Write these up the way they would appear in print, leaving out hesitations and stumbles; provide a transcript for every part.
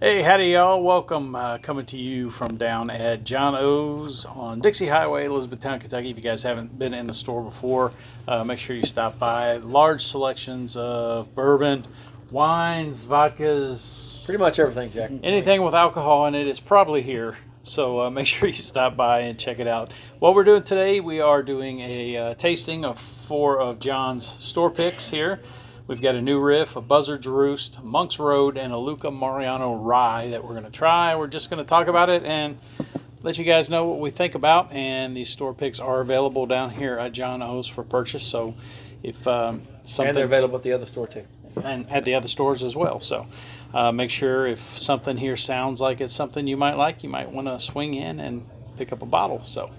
Hey, howdy y'all. Welcome coming to you from down at John O's on Dixie Highway, Elizabethtown, Kentucky. If you guys haven't been in the store before, make sure you stop by. Large selections of bourbon, wines, vodkas, Pretty much everything, Jack. anything with alcohol in it is probably here. So make sure you stop by and check it out. What we're doing today, we are doing a tasting of 4 of John's store picks here. We've got a new Riff, a Buzzards Roost, Monk's Road, and a Luca Mariano Rye that we're going to try. We're just going to talk about it and let you guys know what we think about. And these store picks are available down here at John O's for purchase. So if something, And they're available at the other store too. and at the other stores as well. So make sure if something here sounds like it's something you might like, you might want to swing in and pick up a bottle. So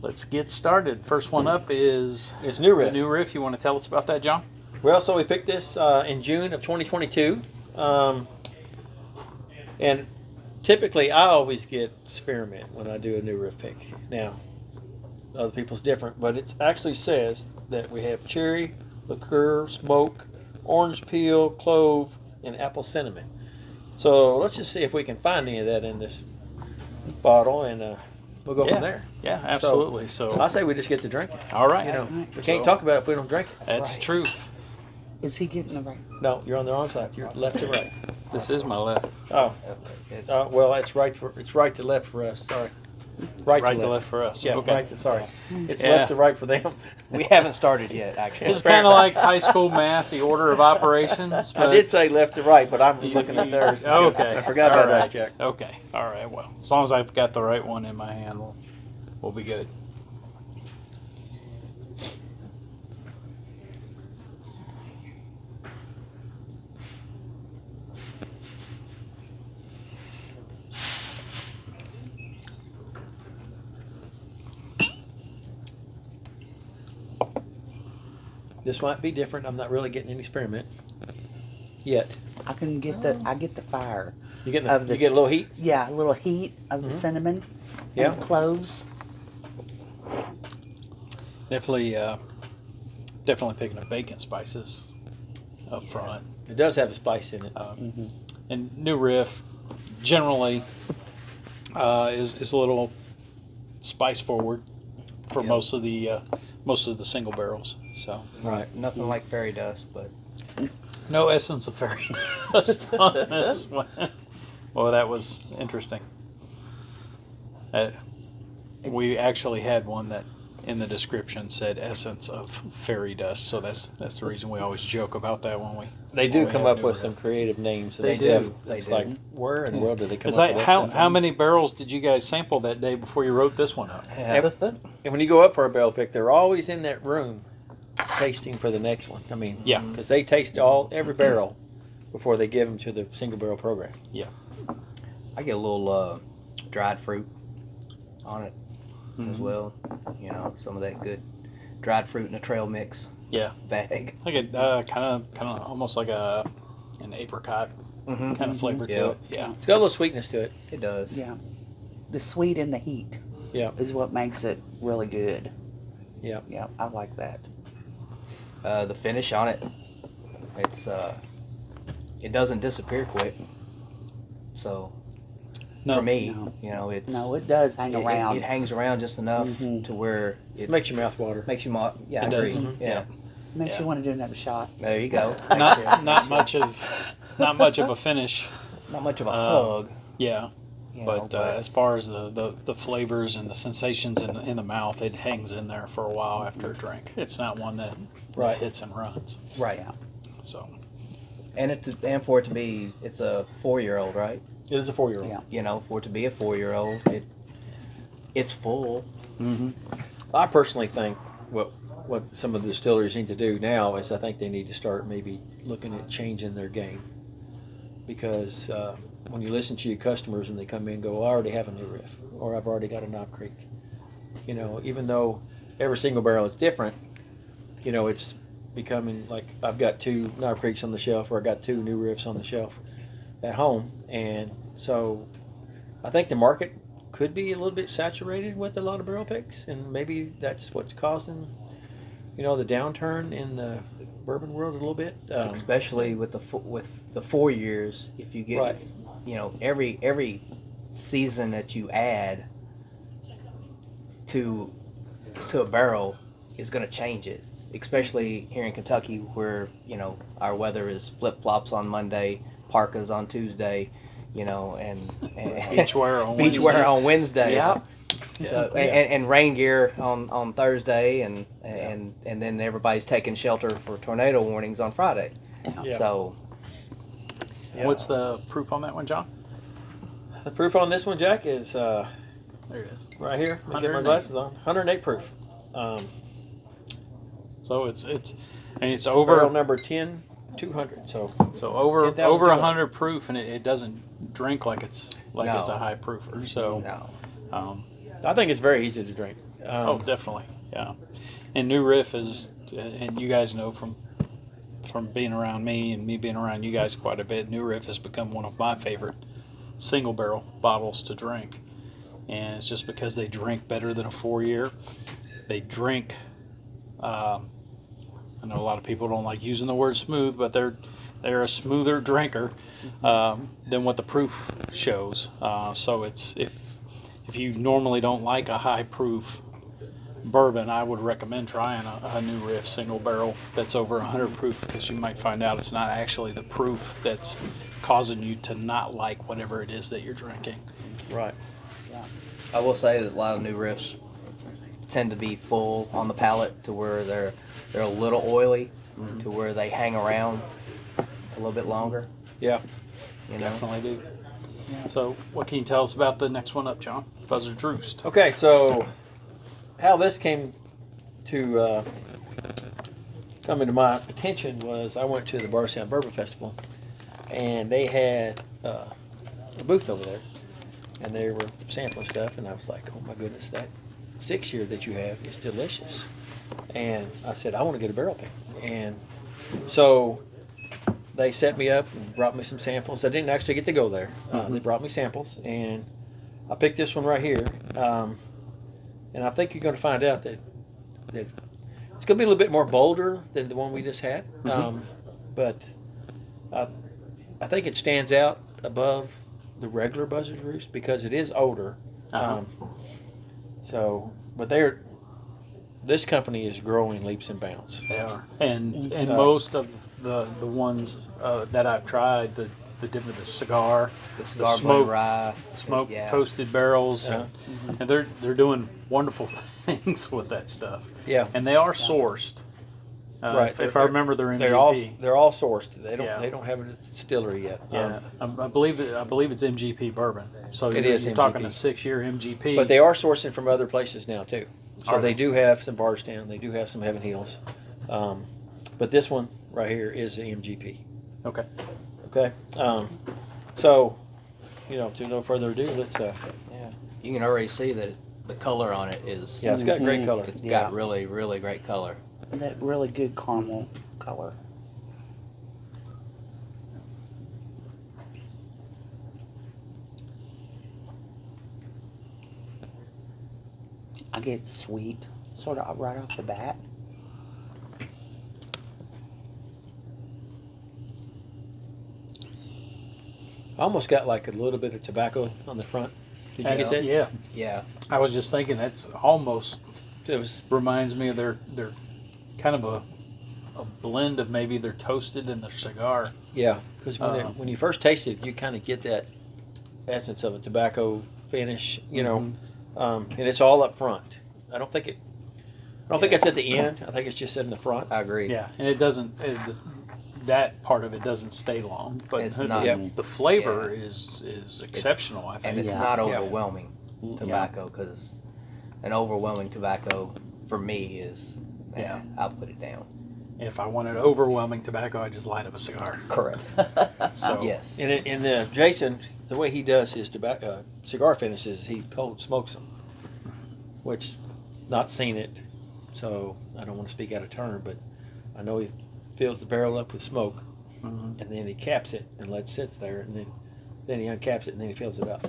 let's get started. First one up is It's New Riff. the new Riff. You want to tell us about that, John? Well, so we picked this in June of 2022. And typically I always get spearmint when I do a new Riff pick. Now, other people's different, but it actually says that we have cherry, liqueur, smoke, orange peel, clove, and apple cinnamon. So let's just see if we can find any of that in this bottle, and we'll go from there. Yeah, absolutely. So, I say we just get to drink it. all right. You know, we can't talk about it if we don't drink it. That's truth. Is he getting the right? No, you're on the wrong side. You're left to right. This is my left. Oh, well, it's right to left for us. Sorry, right to left for us. Yeah, Okay. right to sorry. It's Yeah. left to right for them. We haven't started yet, actually. It's kind of like high school math, the order of operations. I But did say left to right, but I'm looking at theirs. Okay. I forgot about All right. that, Jack. Okay. All right. Well, as long as I've got the right one in my hand, we'll be good. This might be different. I'm not really getting any spearmint yet. I can get I get the fire. You get Of you this- get a little heat. Yeah, a little heat of the cinnamon Yeah. and cloves. Definitely picking up bacon spices up front. It does have a spice in it. And new Riff generally is a little spice forward for Yep. most of the single barrels. So Right. Nothing like fairy dust, but no essence of fairy dust on this one. Well, that was interesting. We actually had one that in the description said essence of fairy dust, so that's the reason we always joke about that when we. They do when we come have up new with Riff. some creative names. They and do. stuff. They It's do. like, where in the world did they come It's up like with that how stuff? how many barrels did you guys sample that day before you wrote this one up? And when you go up for a barrel pick, they're always in that room tasting for the next one. I mean, Yeah. because they taste every barrel before they give them to the single barrel program. I get a little dried fruit on it as well. You know, some of that good dried fruit in a trail mix Yeah, bag. like a kind of almost like an apricot kind of flavor to Yeah. it. Yeah, It's got a little sweetness to it. It does. Yeah, the sweet and the heat Yeah, is what makes it really good. yeah. Yeah, I like that. The finish on it, it's it doesn't disappear quick. So No. for me, No. you know, it's No, it does hang it, around. It hangs around just enough to where It it makes your mouth water. makes you yeah, It I does. agree. Yeah. Makes yeah. you want to do another shot. There you go. not much of a finish. Not much of a hug. Yeah, You but know, as far as the flavors and the sensations in the mouth, it hangs in there for a while after a drink. It's not one that Right. hits and runs. right. Yeah. So And for it to be, it's a 4-year-old, right? It is a 4-year-old. Yeah. You know, for it to be a 4-year-old, it's full. I personally think what some of the distilleries need to do now is I think they need to start maybe looking at changing their game, because when you listen to your customers and they come in and go, I already have a new Riff, or I've already got a Knob Creek. You know, even though every single barrel is different, you know, it's becoming like I've got 2 Knob Creeks on the shelf, or I got 2 new Riffs on the shelf at home, and so I think the market could be a little bit saturated with a lot of barrel picks, and maybe that's what's causing, you know, the downturn in the bourbon world a little bit. Especially with the 4 years, if you get Right. you know, every season that you add to a barrel is going to change it, especially here in Kentucky where, you know, our weather is flip-flops on Monday, parkas on Tuesday, you know, and Beach wear on beach wear on Wednesday. Yep. So and rain gear on Thursday, and then everybody's taking shelter for tornado warnings on Friday. Yeah. So What's the proof on that one, John? The proof on this one, Jack, is There it is. right here. Let me get my 108. glasses on. 108 proof. So it's It's over barrel number 10200. So over 10,200. 100 proof, and it doesn't drink like it's No. a high proofer. So no. I think it's very easy to drink. Oh, definitely, yeah. And New Riff is, and you guys know from being around me and me being around you guys quite a bit, New Riff has become one of my favorite single barrel bottles to drink. And it's just because they drink better than a 4-year. They drink, I know a lot of people don't like using the word smooth, but they're a smoother drinker than what the proof shows. So it's if you normally don't like a high proof bourbon, I would recommend trying a New Riff single barrel that's over 100 proof, because you might find out it's not actually the proof that's causing you to not like whatever it is that you're drinking. Right. I will say that a lot of new riffs tend to be full on the palate to where they're a little oily, to where they hang around a little bit longer. Yeah. You know? Definitely do. So what can you tell us about the next one up, John? Buzzards Roost. Okay, so how this came to come into my attention was I went to the Bourbon Bourbon Festival, and they had a booth over there, and they were sampling stuff, and I was like, oh my goodness, that 6-year that you have is delicious. And I said, I want to get a barrel pick. And so they set me up and brought me some samples. I didn't actually get to go there. They brought me samples, and I picked this one right here. And I think you're going to find out that it's going to be a little bit more bolder than the one we just had. But I think it stands out above the regular Buzzards Roost because it is older. But this company is growing leaps and bounds. They are. And most of the ones that I've tried, the cigar, The cigar smoke, blend rye, smoke yeah. toasted barrels, and they're doing wonderful things with that stuff. Yeah. And they are sourced. Right. If I remember their MGP. They're all sourced. They don't Yeah. they don't have a distillery yet. Yeah, I believe it's MGP bourbon. So It you're, is you're MGP. talking a 6-year MGP. But they are sourcing from other places now too. So Are they they? do have some Bardstown. They do have some Heaven Hills. But this one right here is the MGP. Okay. Okay. So, to no further ado, let's. You can already see that the color on it is. Yeah, it's got great color. It's Yeah. got really, really great color. That really good caramel color. I get sweet, sort of right off the bat. I almost got like a little bit of tobacco on the front. Did you get that? Yeah. Yeah. I was just thinking that's almost It was. reminds me of their kind of a blend of maybe their toasted and their cigar. Yeah, because when you first taste it, you kind of get that essence of a tobacco finish, and it's all up front. I don't think it's at the end. I think it's just in the front. I agree. Yeah, and it doesn't. That part of it doesn't stay long, but It's not- the flavor is exceptional. I think. And it's Yeah. not Yeah. overwhelming tobacco, because an overwhelming tobacco for me is, I'll put it down. If I wanted overwhelming tobacco, I just light up a cigar. Correct. So Yes. And Jason, the way he does his tobacco cigar finishes, he cold smokes them, which not seen it, so I don't want to speak out of turn, but I know he fills the barrel up with smoke, and then he caps it and lets it sit there, and then he uncaps it and then he fills it up.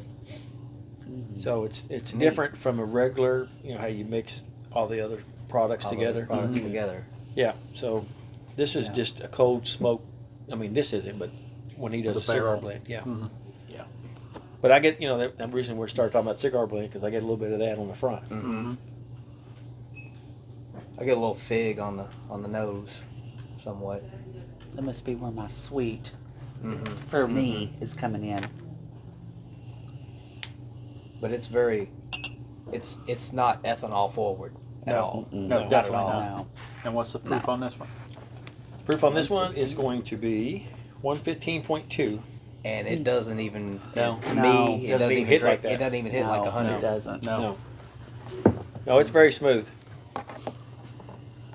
So it's different from a regular, how you mix all the other products together. Products together. Yeah. So this is just a cold smoke. I mean, this isn't, but when he does The a cigar barrel. blend, yeah. Yeah. But I get, the reason we started talking about cigar blend because I get a little bit of that on the front. Mm-hmm. I get a little fig on the nose, somewhat. That must be where my sweet, Mm-hmm. for me, is coming in. But it's it's not ethanol forward at all. No, No, definitely not at all. not. No. And what's the proof on this one? Proof on this one is going to be 115.2. And it doesn't even, No. to No. me, Doesn't even hit like that. It doesn't even hit No, like It 100. doesn't. No. No, it's very smooth.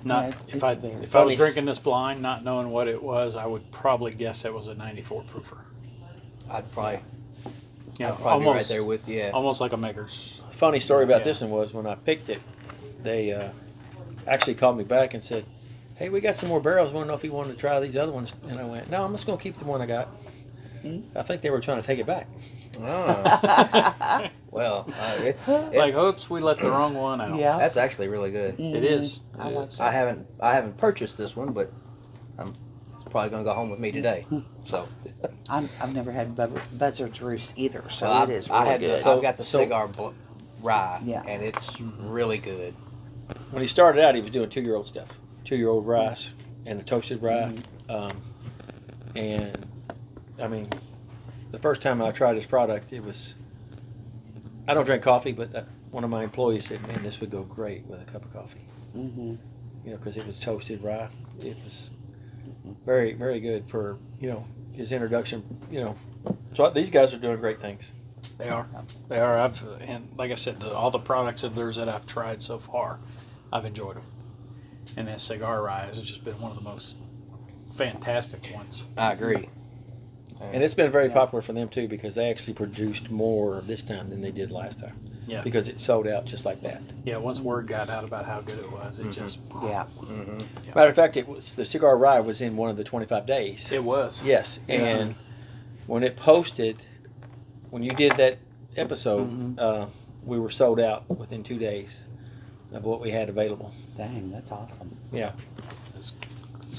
Not Yeah, it's if I very if I was funny. drinking this blind, not knowing what it was, I would probably guess it was a 94 proofer. I'd probably You know, be right almost there with you. almost like a Maker's. Funny story about Yeah. this one was when I picked it, they actually called me back and said, "Hey, we got some more barrels. Want to know if you wanted to try these other ones?" And I went, "No, I'm just going to keep the one I got." I think they were trying to take it back. Oh. Well, it's Like, oops, we let the wrong one out. Yeah. that's actually really good. It is. I It like is. that. I haven't purchased this one, but it's probably gonna go home with me today. So I've never had Buzzards Roost either, so well, it is really good. I've got the So- cigar rye, Yeah. and it's really good. When he started out, he was doing 2-year-old stuff, 2-year-old rice and a toasted rye. And I mean, the first time I tried his product, it was. I don't drink coffee, but one of my employees said, "Man, this would go great with a cup of coffee." Mm-hmm. Because it was toasted rye. It was very, very good for his introduction. So these guys are doing great things. They are. They are. And like I said, all the products of theirs that I've tried so far, I've enjoyed them. And that cigar rye has just been one of the most fantastic ones. I agree. And it's been very popular for them too because they actually produced more this time than they did last time. Yeah. Because it sold out just like that. Yeah. Once word got out about how good it was, it just. Yeah. Mm-hmm. Matter of fact, the cigar rye was in one of the 25 days. It was. Yes, Yeah. and when it posted, when you did that episode, Mm-hmm. we were sold out within 2 days of what we had available. Dang, that's awesome. Yeah. It's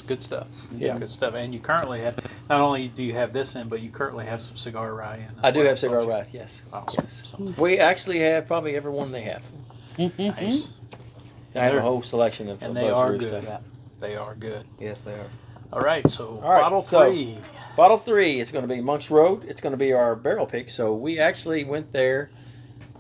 good stuff. Yeah. Good stuff. And you currently have, not only do you have this in, but you currently have some cigar rye in. I do have cigar rye, yes. Awesome. Yes. So, We actually have probably every one they have. nice. I have a They're- whole selection of And they are Buzzards good. stuff. They are good. Yes, they are. All right. So All right, bottle so- 3. Bottle 3 is going to be Monk's Road. It's going to be our barrel pick. So we actually went there,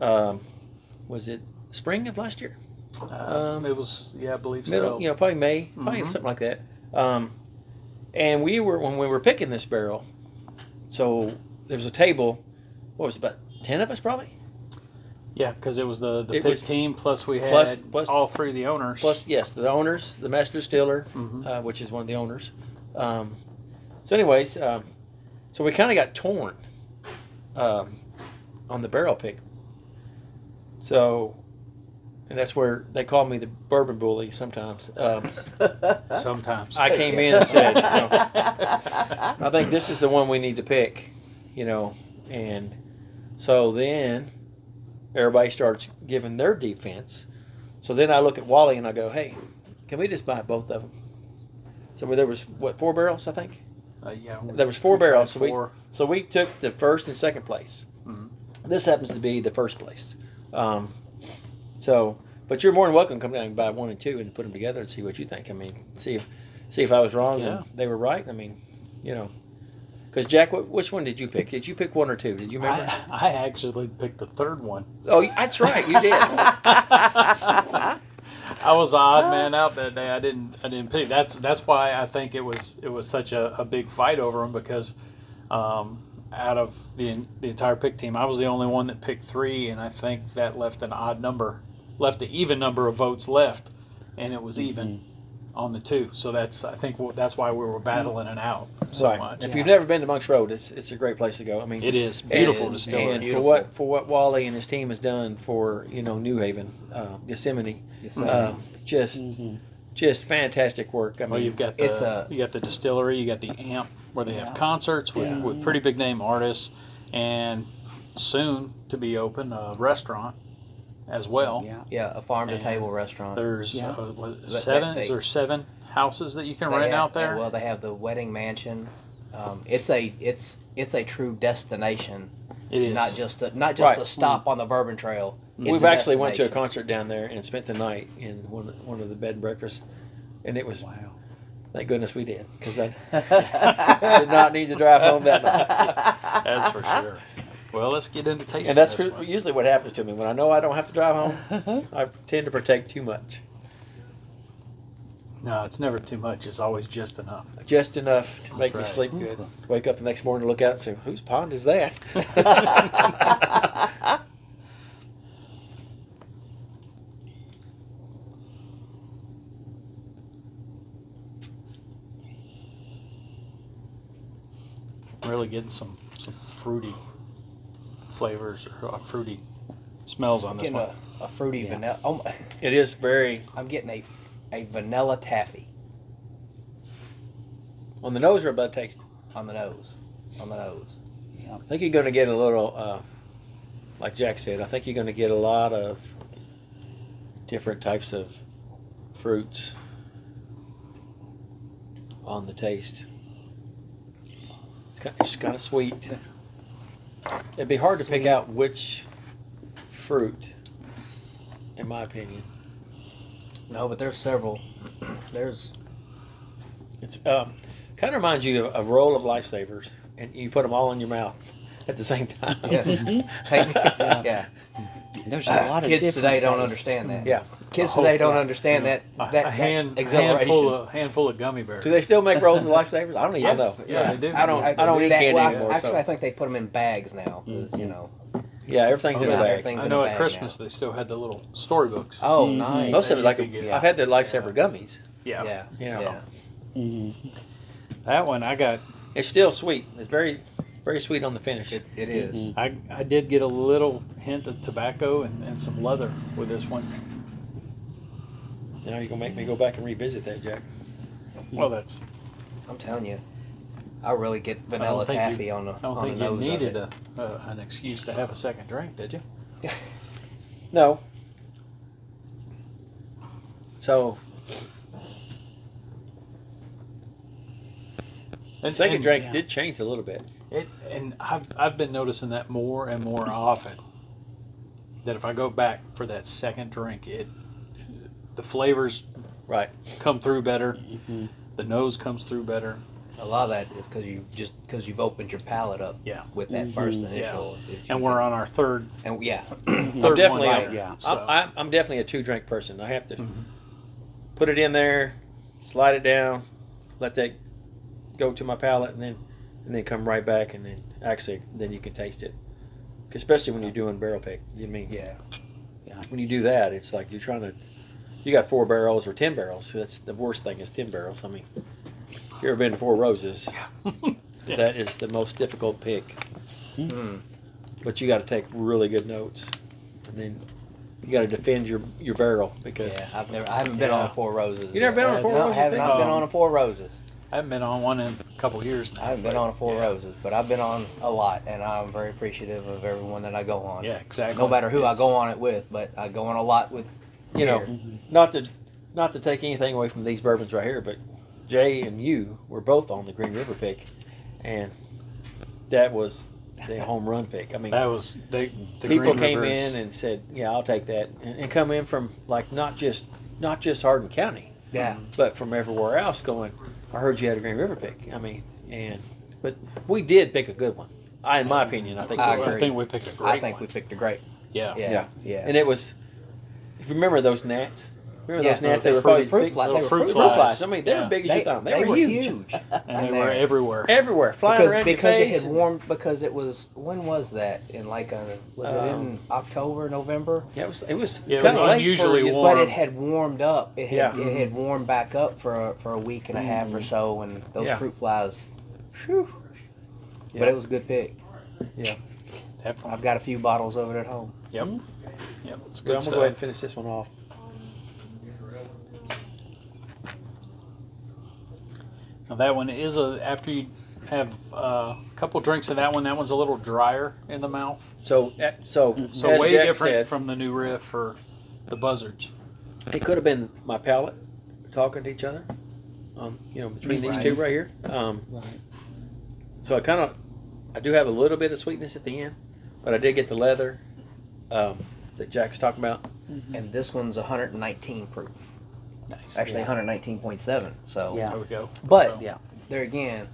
was it spring of last year? It was, yeah, I believe Middle, so. probably May, probably Mhm. something like that. And when we were picking this barrel, so there was a table. What was it, about 10 of us probably? Yeah, because it was the It pick was- team plus we had plus- all 3 of the owners. Plus, yes, the owners, the master distiller, Mhm. which is one of the owners. So, anyways, so we kind of got torn on the barrel pick. So, and that's where they call me the bourbon bully sometimes. Sometimes. I came in and said, I think this is the one we need to pick, and so then everybody starts giving their defense. So then I look at Wally and I go, hey, can we just buy both of them? So there was, 4 barrels, I think? Yeah. There was 4 we tried barrels, 4. so we took the first and second place. Mhm. This happens to be the first place. But you're more than welcome to come down and buy 1 and 2 and put them together and see what you think. I mean, see if I was wrong Yeah. and they were right. I mean, because Jack, which one did you pick? Did you pick 1 or 2? Did you remember? I actually picked the 3rd one. Oh, that's right, you did. I was the odd man out that day. I didn't pick. That's why I think it was such a big fight over them because out of the entire pick team, I was the only one that picked 3, and I think that left an even number of votes left, and it was even on the 2. So I think that's why we were battling it out so Right. much. If you've never been to Monk's Road, it's a great place to go. I mean, It is beautiful and, distillery. and Beautiful. for what Wally and his team has done for New Haven, Yosemite, just fantastic work. I mean, Well, you've got you got the distillery, you got the amp where they have concerts with pretty big name artists, and soon to be open a restaurant as well. Yeah. Yeah, a farm to And table restaurant. There's Yeah. is there 7 houses that you can They rent have- out there? Well, they have the wedding mansion. It's a true destination It is. not just a Right. a stop on the Bourbon Trail. It's We've a actually went to a destination. concert down there and spent the night in one of the bed and breakfasts, and it was Wow. thank goodness we did, because I did not need to drive home that night. That's for sure. Well, let's get into tasting. And that's this one. usually what happens to me when I know I don't have to drive home. I tend to partake too much, No, it's never too much. It's always just enough. just enough to make me right. sleep good. Wake up the next morning, look out, and say, "Whose pond is that?" Really getting some fruity flavors or fruity smells on this Getting one. a fruity vanilla. Oh, my- It is very I'm getting a vanilla taffy on the nose or about taste. on the nose. On the nose. I think you're going to get a little, like Jack said, I think you're going to get a lot of different types of fruits on the taste. It's kind of sweet. It'd be hard to pick Sweet. out which fruit, in my opinion. No, but there's several. There's It's kind of reminds you of a roll of Lifesavers, and you put them all in your mouth at the same time. yes. Yeah. There's a lot of Kids different today don't tastes. understand that. Yeah. Kids Oh, today don't yeah. understand that A handful exhilaration. handful of gummy bears. Do they still make rolls of Lifesavers? I don't even know. Yeah, they do. I don't eat that- candy well, anymore. Actually, so. I think they put them in bags now. 'Cause, you know. Yeah, everything's Oh, in a yeah, bag. everything's I in know a at bag Christmas now. they still had the little storybooks. Oh, Mhm. nice. Most of it, like You could get- I've had the Lifesaver gummies. Yeah. Yeah. Yeah. Yeah. Mhm. That one I got. It's still sweet. It's very, very sweet on the finish. It is. Mhm. I did get a little hint of tobacco and some leather with this one. Now you're gonna make me go back and revisit that, Jack. Well, that's. I'm telling you, I really get vanilla think taffy you- on the I don't on think the you nose needed of it. an excuse to have a second drink, did you? No. So And, second and, drink yeah, did change a little bit. and I've been noticing that more and more often. That if I go back for that second drink, the flavors Right. come through better. Mhm. The nose comes through better. A lot of that is because you've opened your palate up. Yeah. With that Mhm. first initial. And we're on our third And yeah. I'm one definitely later, yeah. so- I'm definitely a 2-drink person. I have to Mhm. put it in there, slide it down, let that go to my palate, and then come right back, and then you can taste it. Especially when you're doing barrel pick. You mean Yeah. when you do that, it's like you got 4 barrels or 10 barrels. That's the worst thing is 10 barrels. I mean, if you ever been to 4 Roses, Yeah. that is the most difficult pick. Mm. But you got to take really good notes, and then you got to defend your barrel because Yeah. I haven't been Yeah. on a Four Roses. You never been on a Four No, Roses, I have Vic? not been Oh. on a Four Roses. I haven't been on one in a couple years now. I haven't been on a Four Yeah. Roses, but I've been on a lot, and I'm very appreciative of everyone that I go on. Yeah, exactly. No matter who I It's- go on it with, but I go on a lot with. you know, beer. not to take anything away from these bourbons right here, but Jay and you were both on the Green River pick, and that was the home run pick. I mean, That was the people Green came Rivers- in and said, "Yeah, I'll take that," and come in from like not just Hardin County, Yeah. but from everywhere else. Going, I heard you had a Green River pick. I mean, but we did pick a good one. In my opinion, I think I we I did. agree. think we picked a great I think one. we picked a great. Yeah. Yeah. Yeah. Yeah. And it was, if you remember those gnats. Remember Yeah, those gnats? those They were probably fruit big, flies. little They were fruit fruit flies. flies. I mean, they Yeah. were big as you thought. They were huge. And they there. were everywhere. Everywhere, flying around your Because it face. had warmed. Because it was. When was that? In like was it in October, November? Yeah, it was Yeah, it kind was of late unusually for you. warm. But it had warmed up. It had, Yeah. it had warmed back up for a week and a half or so, and those Yeah. fruit flies. Whew. But it was a good pick. Definitely. I've got a few bottles of it at home. Yep. Yep. It's But good I'm stuff. gonna go ahead and finish this one off. Now that one is after you have a couple drinks of that one's a little drier in the mouth. So So as way Jack different said, from the new Riff or the Buzzards. it could have been my palate talking to each other. Between these two right here. Right. So I do have a little bit of sweetness at the end, but I did get the leather that Jack's talking about. And this one's 119 proof. Nice. Actually, Yeah. 119.7. So, Yeah. There we go. But So, Yeah. there again,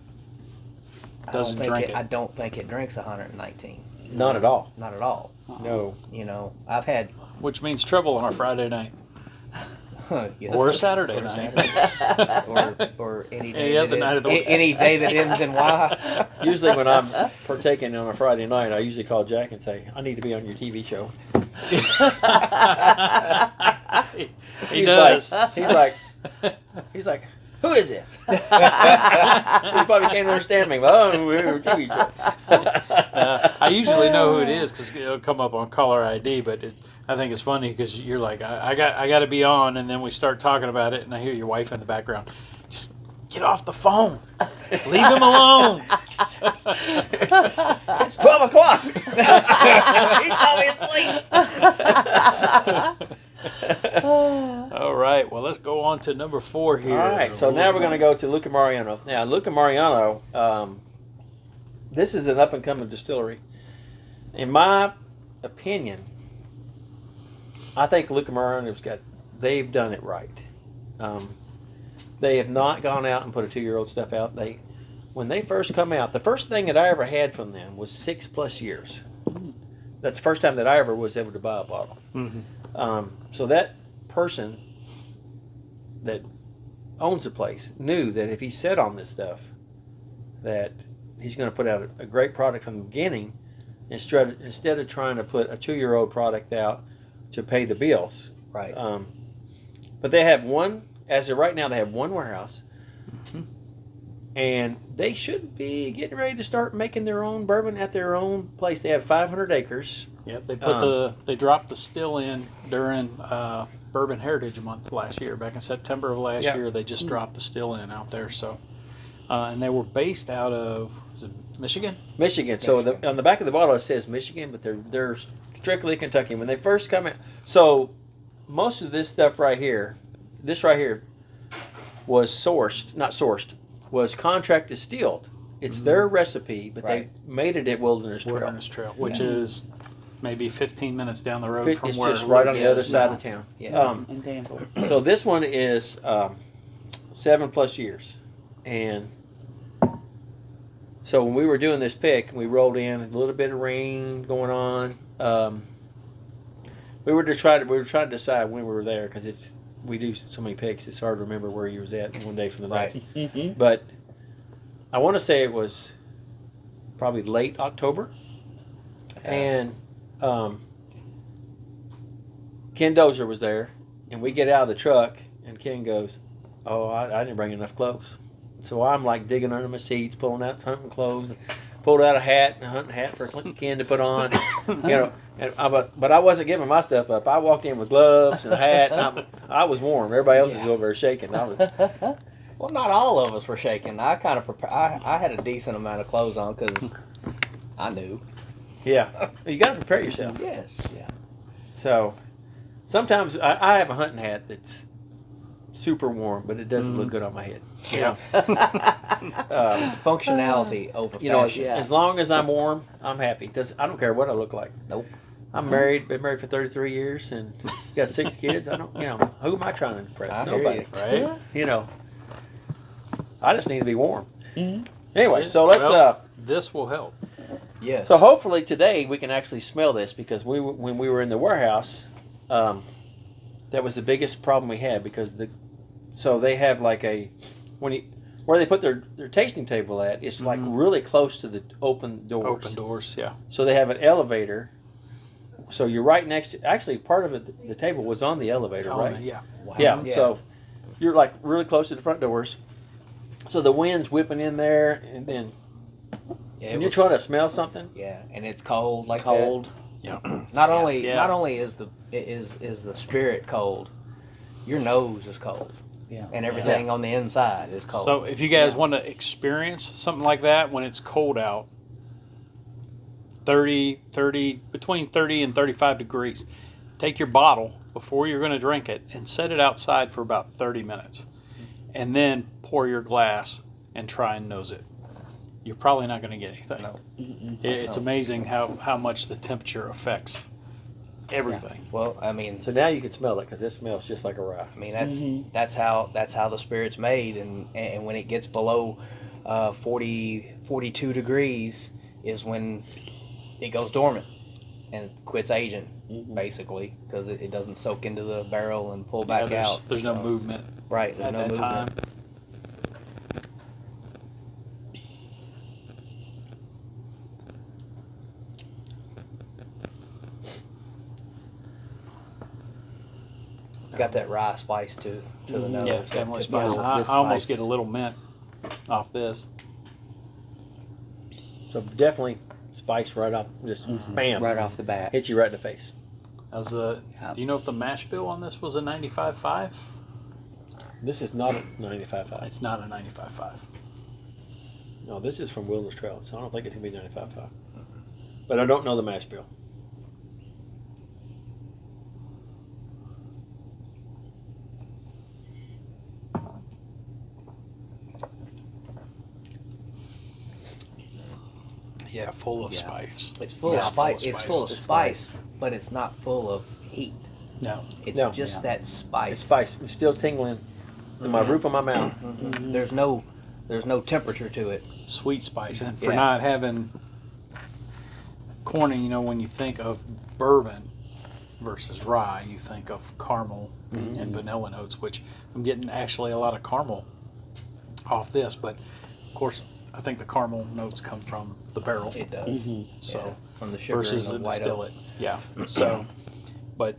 Doesn't drink it. I don't think it drinks 119. Not at all. Not at all. No. You know, I've had which means trouble on a Friday night yeah, or a Saturday night. or any day Any that other night of the week. any day that ends in Y. Usually when I'm partaking on a Friday night, I usually call Jack and say, I need to be on your TV show. He does. He's like, who is this? He probably can't understand me. Oh, we're a TV show. I usually know who it is because it'll come up on caller ID, but I think it's funny because you're like, I got to be on, and then we start talking about it, and I hear your wife in the background. Just get off the phone. Leave him alone. It's 12 o'clock. He's probably asleep. All right. Well, let's go on to number 4 here. All right, so now we're going to go to Luca Mariano. Now, Luca Mariano, this is an up-and-coming distillery. In my opinion, I think Luca Mariano's they've done it right. They have not gone out and put a 2-year-old stuff out. When they first come out, the first thing that I ever had from them was 6+ years. That's the first time that I ever was able to buy a bottle. Mm-hmm. So that person that owns the place knew that if he set on this stuff, that he's going to put out a great product from the beginning instead of trying to put a 2-year-old product out to pay the bills. Right. But they have as of right now, they have one warehouse. And they should be getting ready to start making their own bourbon at their own place. They have 500 acres. Yep, they dropped the still in during Bourbon Heritage Month last year. Back in September of last year, they just dropped the still in out there. So, and they were based out of Michigan. Michigan. So on the back of the bottle it says Michigan, but they're strictly Kentucky. When they first come in, so most of this stuff right here, was was contract distilled. It's their recipe, but Right. they made it at Wilderness Trail. Wilderness Trail, which is maybe 15 minutes down the road from It's where just right on Luke the other is side now. of town. Yeah. In Danville. So this one is 7+ years, and so when we were doing this pick, we rolled in a little bit of rain going on. We were trying to decide when we were there because we do so many picks. It's hard to remember where you was at one day from the next. Mm-hmm. But I want to say it was probably late October, and Ken Dozier was there, and we get out of the truck, and Ken goes, "Oh, I didn't bring enough clothes." So I'm like digging under my seats, pulling out hunting clothes, pulled out a hunting hat for Ken to put on, but I wasn't giving my stuff up. I walked in with gloves and a hat, and I was warm. Everybody else was over there shaking. Well, not all of us were shaking. I kind of I had a decent amount of clothes on because I knew. Yeah, you got to prepare yourself. Yes. Yeah. So sometimes I have a hunting hat that's super warm, but it doesn't look good on my head. Yeah. It's functionality over fashion. As long as I'm warm, I'm happy. I don't care what I look like. Nope. I'm married, been married for 33 years, and got 6 kids. I don't, who am I trying to impress? I hear Nobody. Right? I just need to be warm. Mm-hmm. Anyway, That's it. so let's. Well, this will help. Yes. So hopefully today we can actually smell this because when we were in the warehouse, that was the biggest problem we had because so they have like where they put their tasting table at, it's like really close to the open doors. Open doors, yeah. So they have an elevator. So you're right next to, actually part of it, the table was on the elevator, Oh, right? yeah. Wow. Yeah, so you're like really close to the front doors. So the wind's whipping in there, and then when you're trying to smell something, Yeah, and it's cold like Cold. Yeah. that. Not Yeah. only is the spirit cold, your nose is cold. Yeah. And everything on the inside is cold. So if you guys want to experience something like that when it's cold out, between 30 and 35 degrees, take your bottle before you're going to drink it and set it outside for about 30 minutes. And then pour your glass and try and nose it. you're probably not going to get anything. No. It's amazing how much the temperature affects everything. Well, I mean, So now you can smell it because it smells just like a rye. I mean that's how the spirit's made, and when it gets below 42 degrees is when it goes dormant and quits aging, basically, because it doesn't soak into the barrel and pull back out. There's no movement Right, there's at no that movement. time. It's got that rye spice to the nose. Yeah, definitely spicy. I the almost spice. get a little mint off this. So definitely spice right off, just bam, Right off the bat. hit you right in the face. As the, do you know if the mash bill on this was a 95.5? This is not a 95.5. It's not a 95.5. No, this is from Wilderness Trail, so I don't think it's gonna be 95.5. But I don't know the mash bill. Yeah, full of Yeah. spice. It's full Yeah, of spice. full of It's spice. full of spice, but it's not full of heat. No. It's No. just Yeah. that spice. It's spice. It's still tingling in my roof of my mouth. There's no temperature to it. Sweet spice. And for Yeah. not having corning, when you think of bourbon versus rye, you think of caramel and vanilla notes, which I'm getting actually a lot of caramel off this. But of course, I think the caramel notes come from the barrel. It does. So Yeah, from the sugar versus and the the white oak. distillate. Yeah. So, but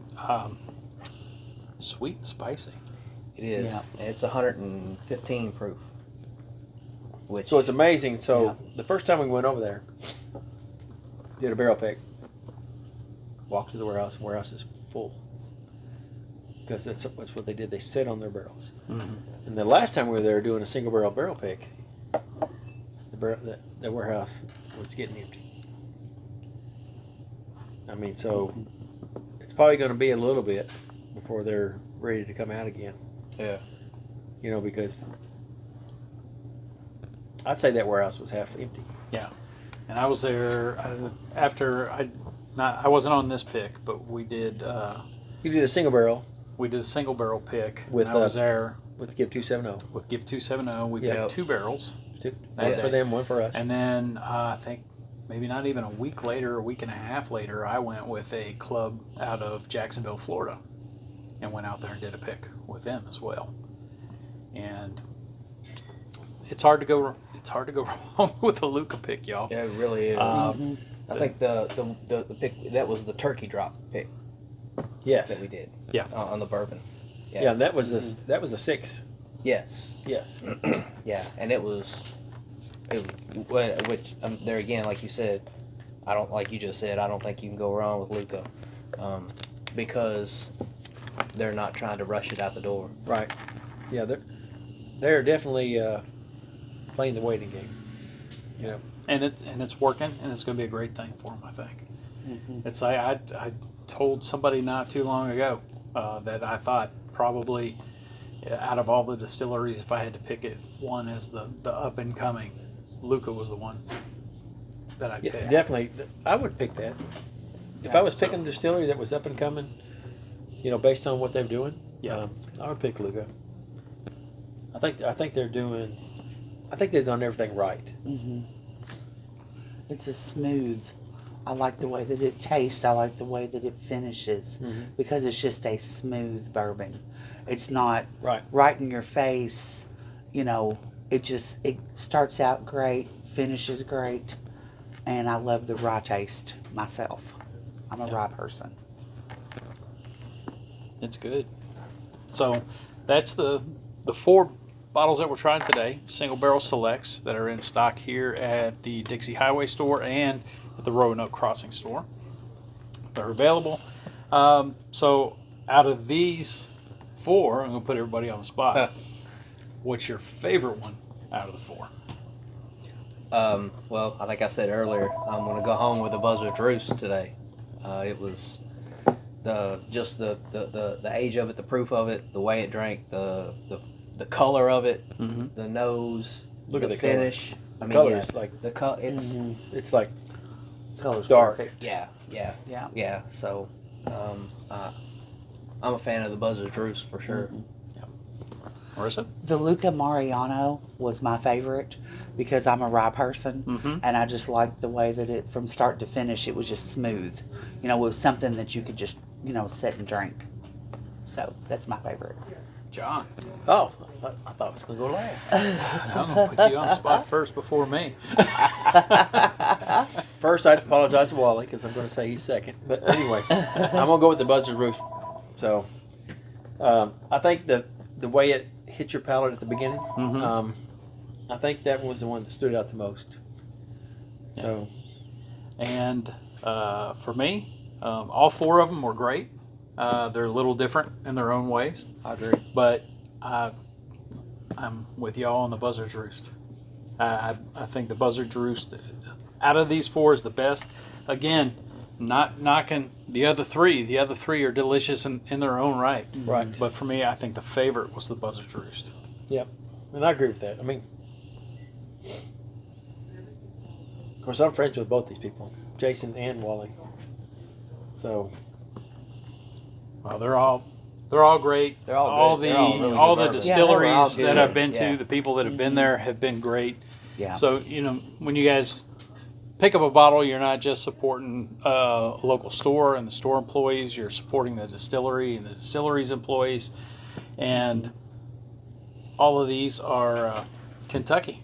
sweet and spicy. It is. Yeah. And it's 115 proof. Which So it's amazing. So the first time we went over there, did a barrel pick, walked to the warehouse. Warehouse is full because that's what they did. They sit on their barrels. And the last time we were there doing a single barrel pick, the warehouse was getting empty. I mean, so it's probably going to be a little bit before they're ready to come out again. Yeah. Because I'd say that warehouse was half empty. Yeah. And I was there after I wasn't on this pick, but we did You did a single barrel a single barrel pick. With, and I was there with Give 270. with Give 270. We Yeah. picked 2 barrels. One day. for them, one for us. And then I think maybe not even a week and a half later, I went with a club out of Jacksonville, Florida, and went out there and did a pick with them as well. And it's hard to go wrong with a Luca pick, y'all. Yeah, it really is. Um, I think the pick that was the turkey drop pick Yes. that we did. Yeah. On the bourbon. Yeah, and that was a 6. Yes. Yes. Yeah, and it was which there again, like you said, I don't think you can go wrong with Luca, because they're not trying to rush it out the door. Right. Yeah, they're definitely playing the waiting game. and it's working, and it's going to be a great thing for them, I think. It's I told somebody not too long ago that I thought probably out of all the distilleries, if I had to pick one as the up and coming, Luca was the one that I'd Yeah, pick. definitely. I would pick that. If I was picking a distillery that was up and coming, based on what they're doing, Yeah. I would pick Luca. I think they've done everything right. It's a smooth. I like the way that it tastes. I like the way that it finishes because it's just a smooth bourbon. It's not Right. in your face. It starts out great, finishes great, and I love the rye taste myself. I'm a rye person. It's good. So that's the 4 bottles that we're trying today, single barrel selects that are in stock here at the Dixie Highway store and at the Roanoke Crossing store. They're available. So out of these 4, I'm going to put everybody on the spot. What's your favorite one out of the 4? Well, I think I said earlier, I'm gonna go home with a Buzzards Roost today. It was the age of it, the proof of it, the way it drank, the color of it, the nose. Look at the finish. The I mean, color yeah, is like the it's like Color's dark. perfect. yeah. Yeah. So, I'm a fan of the Buzzards Roost for sure. Marissa? The Luca Mariano was my favorite because I'm a rye person, and I just liked the way that it, from start to finish, it was just smooth. You know, it was something that you could just, sit and drink. So that's my favorite. John. oh, I thought I was going to go last. I'm going to put you on the spot first before me. First, I have to apologize to Wally because I'm going to say he's second. But anyways, I'm going to go with the Buzzard Roost. So, I think the way it hit your palate at the beginning, I think that was the one that stood out the most. So, And for me, all four of them were great. They're a little different in their own ways, I agree. but I'm with y'all on the Buzzards Roost. I think the Buzzards Roost, out of these four, is the best. Again, not knocking the other three. The other three are delicious in their own right. Right. But for me, I think the favorite was the Buzzards Roost. yep. And I agree with that. I mean, of course, I'm friends with both these people, Jason and Wally. So, Well, they're all great. They're all all good. the They're all really all good the bourbons. distilleries Yeah, that they were all I've good. been to, Yeah. the people that have been there have been great. Yeah. So when you guys pick up a bottle, you're not just supporting a local store and the store employees. You're supporting the distillery and the distillery's employees, and all of these are Kentucky.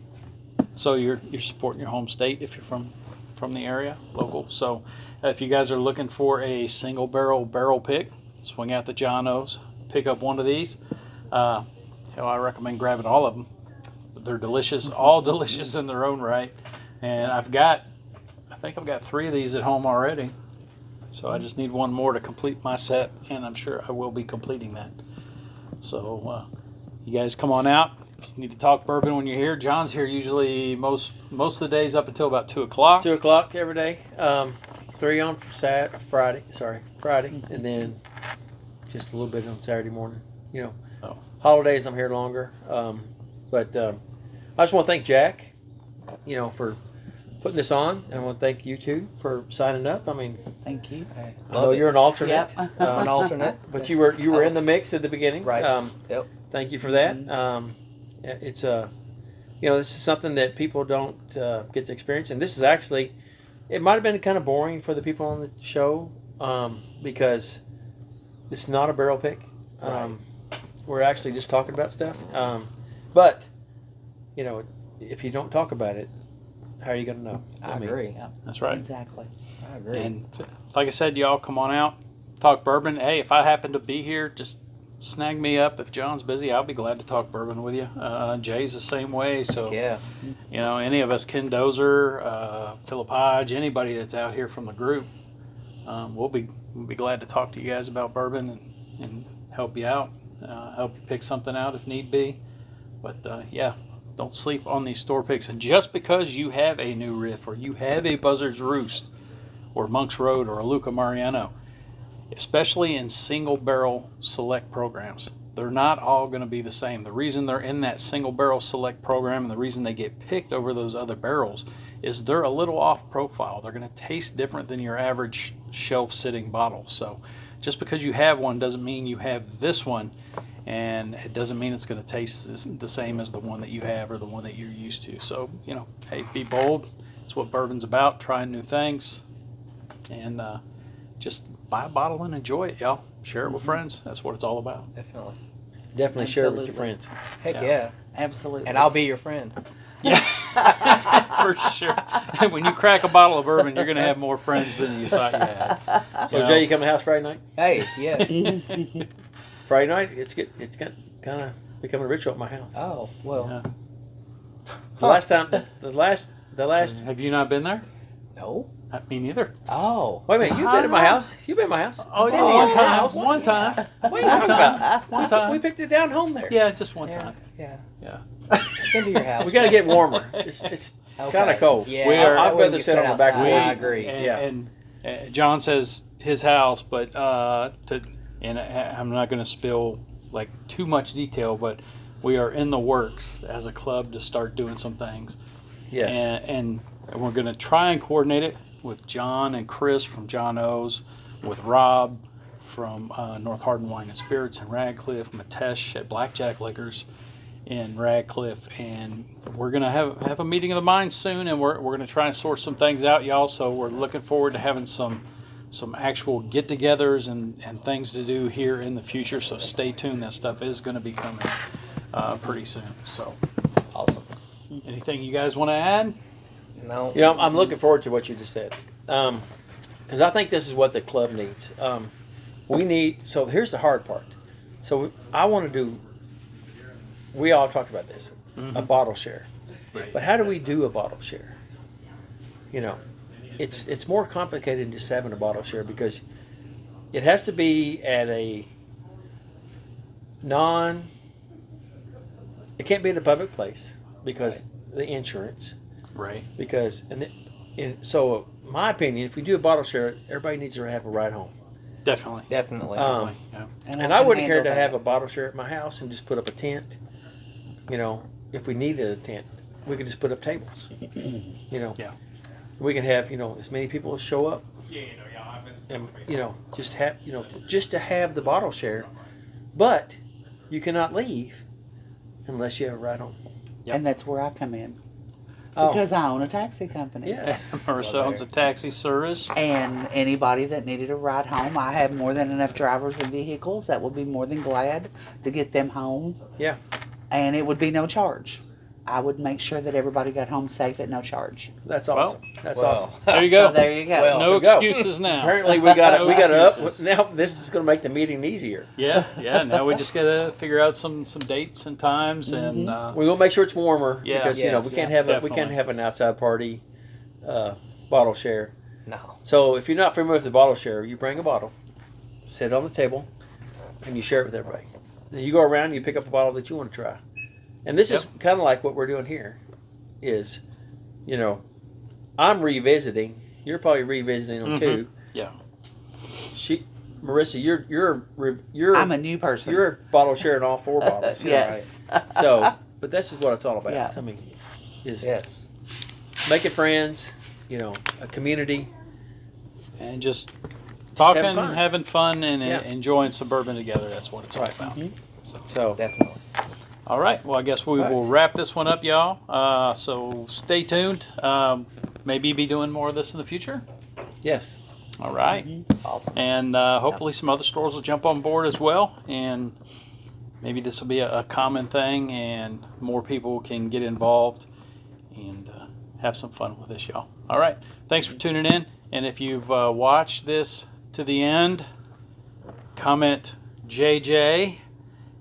So you're supporting your home state if you're from the area, local. So if you guys are looking for a single barrel pick, swing out the John O's, pick up one of these. Hell, I recommend grabbing all of them. They're delicious, all delicious in their own right. And I think I've got 3 of these at home already. So I just need one more to complete my set, and I'm sure I will be completing that. So you guys come on out. If you need to talk bourbon when you're here, John's here usually most of the days up until about 2 o'clock. 2 o'clock every day. 3 on Friday, and then just a little bit on Saturday morning. So. Holidays I'm here longer. But I just want to thank Jack, for putting this on, and I want to thank you too for signing up. I mean, Thank you. I know you're an alternate. Yep. An alternate. But you were in the mix at the beginning. Right. Yep. Thank you for that. It's this is something that people don't get to experience, and this is actually, it might have been kind of boring for the people on the show because it's not a barrel pick. We're actually just talking about stuff. But if you don't talk about it, how are you going to know? I agree. Yeah. That's right. Exactly. I agree. And like I said, y'all come on out, talk bourbon. Hey, if I happen to be here, just snag me up. If John's busy, I'll be glad to talk bourbon with you. Jay's the same way. So, Yeah. any of us, Ken Dozer, Philip Hodge, anybody that's out here from the group, we'll be glad to talk to you guys about bourbon and help you out, help you pick something out if need be. But don't sleep on these store picks. And just because you have a new Riff or you have a Buzzards Roost or Monk's Road or a Luca Mariano, especially in single barrel select programs, they're not all going to be the same. The reason they're in that single barrel select program and the reason they get picked over those other barrels is they're a little off profile. They're going to taste different than your average shelf sitting bottle. So just because you have one doesn't mean you have this one, and it doesn't mean it's going to taste the same as the one that you have or the one that you're used to. So, hey, be bold. That's what bourbon's about, trying new things. And just buy a bottle and enjoy it, y'all. Share it with friends. That's what it's all about. Definitely. Definitely share it with your Absolutely. friends. Heck Yeah. yeah. Absolutely. And I'll be your friend. Yeah, for sure. When you crack a bottle of bourbon, you're going to have more friends than you thought you had. So, Jay, you come to the house Friday night? Hey, yeah. Friday night, it's kind of becoming a ritual at my house. Oh, well. Yeah. The last. Have you not been there? No. Me neither. Oh. Wait a minute, you've been at my house. You've been at my house. Oh, yeah, Oh, one yeah. time. One time. What are you talking about? One time. We picked it down home there. Yeah, just one Yeah. time. Yeah. Yeah. I've been to your house. We got to get warmer. It's Okay. kind of cold. Yeah. We are- I'd wouldn't rather get sit on the back outside. porch. I agree. And, Yeah. and John says his house, but I'm not going to spill like too much detail, but we are in the works as a club to start doing some things. Yes. And we're going to try and coordinate it with John and Chris from John O's, with Rob from North Hardin Wine and Spirits in Radcliffe, Matesh at Blackjack Liquors in Radcliffe, and we're going to have a meeting of the minds soon, and we're going to try and sort some things out, y'all. So we're looking forward to having some actual get-togethers and things to do here in the future. So stay tuned. That stuff is going to be coming pretty soon. So, Awesome. anything you guys want to add? No. You know, I'm looking forward to what you just said, because I think this is what the club needs. We need. So here's the hard part. So I want to do. We all talked about this, a bottle share, Right. but how do we do a bottle share? You know, it's more complicated than just having a bottle share, because it has to be at a it can't be in a public place because the insurance. Right. Because so my opinion, if we do a bottle share, everybody needs to have a ride home. Definitely. Definitely. Yeah. And I can wouldn't care handle to have that. a bottle share at my house and just put up a tent. You know, if we needed a tent, we could just put up tables. You know, Yeah. we can have as many people as show up, and just to have the bottle share. But you cannot leave unless you have a ride home. Yep. And that's where I come in. Oh. Because I own a taxi company. Yes. Marissa owns a taxi service. And anybody that needed a ride home, I have more than enough drivers and vehicles that would be more than glad to get them home. Yeah. And it would be no charge. I would make sure that everybody got home safe at no charge. That's awesome. That's awesome. There you go. So there you go. Well, No there we go. excuses now. Apparently we got No we got up. excuses. Now this is going to make the meeting easier. Yeah. Now we just got to figure out some dates and times, and We will make sure it's warmer, Yeah. because we Yes. can't have we Definitely. can't have an outside party bottle share. No. So if you're not familiar with the bottle share, you bring a bottle, sit it on the table, and you share it with everybody. Then you go around and you pick up a bottle that you want to try. And this is kind of like what we're doing here. Is, I'm revisiting. You're probably revisiting them too. yeah. Marissa, you're I'm a new person. You're bottle sharing all 4 bottles. Yes. Right? So, but this is what it's all about. Yeah. I mean, is Yes. making friends, a community. And just talking, having fun. having fun, and Yeah. enjoying some bourbon together. That's what it's all Right. about. So, Definitely. All right. Well, I guess we All right. will wrap this one up, y'all. So stay tuned. Maybe be doing more of this in the future. yes. All right. Awesome. And hopefully some other stores will jump on board as well. And maybe this will be a common thing, and more people can get involved and have some fun with this, y'all. All right. Thanks for tuning in. And if you've watched this to the end, comment JJ.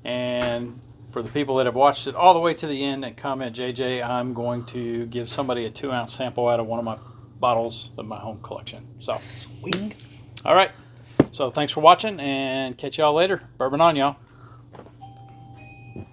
And for the people that have watched it all the way to the end and comment JJ, I'm going to give somebody a 2-ounce sample out of one of my bottles of my home collection. So, Sweet. all right. So thanks for watching, and catch y'all later. Bourbon on, y'all.